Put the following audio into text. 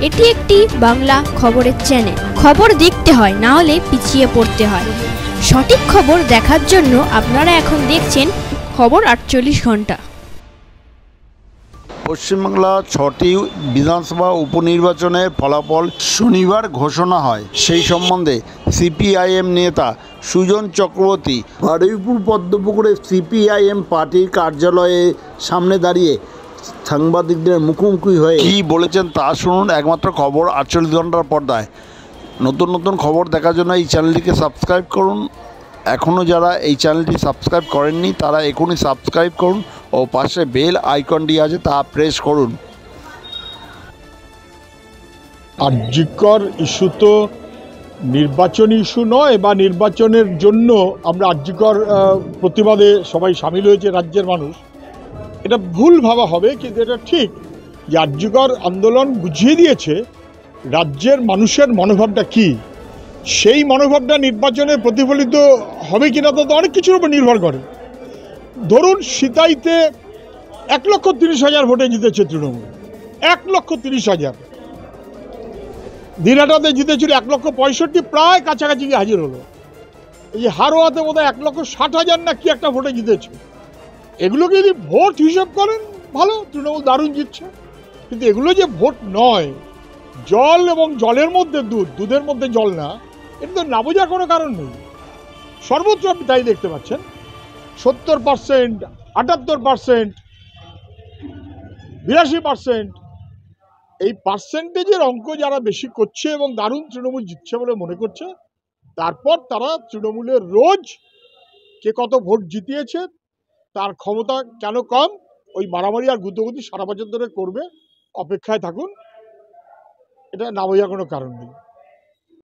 এটি একটি বাংলা খবরের চ্যানেল। খবর দেখতে হয়, না হলে পিছিয়ে পড়তে হয়। সঠিক খবর দেখার জন্য আপনারা এখন দেখছেন খবর 48 ঘন্টা। পশ্চিমবাংলা 6টি বিধানসভা উপনির্বাচনের ফলাফল শনিবার ঘোষণা হয়। সেই সম্বন্ধে সিপিআইএম নেতা সুজন চক্রবর্তী বারুইপুর পদ্মপুকুরে সিপিআইএম পার্টির কার্যালয়ে সামনে দাঁড়িয়ে সাংবাদিকদের মুখোমুখি হয়ে কী বলেছেন তা শুনুন একমাত্র খবর 48 ঘন্টার পর্দায়। নতুন নতুন খবর দেখার জন্য এই চ্যানেলটিকে সাবস্ক্রাইব করুন। এখনও যারা এই চ্যানেলটি সাবস্ক্রাইব করেননি তারা এখনই সাবস্ক্রাইব করুন ও পাশে বেল আইকনটি আছে তা প্রেস করুন। আরজিকর ইস্যু তো নির্বাচনী ইস্যু নয়, বা নির্বাচনের জন্য আমরা আরজিকর প্রতিবাদে সবাই সামিল হয়েছে রাজ্যের মানুষ, এটা ভুল ভাবা হবে। কিন্তু এটা ঠিক যে আরজিকর আন্দোলন বুঝিয়ে দিয়েছে রাজ্যের মানুষের মনোভাবটা কি। সেই মনোভাবটা নির্বাচনে প্রতিফলিত হবে কিনা তা তো অনেক কিছুর উপর নির্ভর করে। ধরুন সিতাইতে 1,30,000 ভোটে জিতেছে তৃণমূল, 1,30,000। দিনহাটাতে জিতেছিল 1,65,000, প্রায় কাছাকাছি গিয়ে হাজির হলো। এই যে হারোয়াতে বোধহয় 1,60,000 না কি একটা ভোটে জিতেছে। এগুলোকে যদি ভোট হিসেব করেন ভালো, তৃণমূল দারুণ জিতছে। কিন্তু এগুলো যে ভোট নয়, জল এবং জলের মধ্যে দুধ, দুধের মধ্যে জল না, এটা তো না বোঝার কোনো কারণ নেই। সর্বোচ্চ আপনি তাই দেখতে পাচ্ছেন, 70%, 78%, 82%। এই পার্সেন্টেজের অঙ্ক যারা বেশি করছে এবং দারুণ তৃণমূল জিতছে বলে মনে করছে, তারপর তারা তৃণমূলের রোজ কে কত ভোট জিতিয়েছে, তার ক্ষমতা কেন কম, ওই মারামারি আর গুতোগুতি সারা বছর ধরে করবে। অপেক্ষায় থাকুন, এটা না বোঝার কোনো কারণ নেই।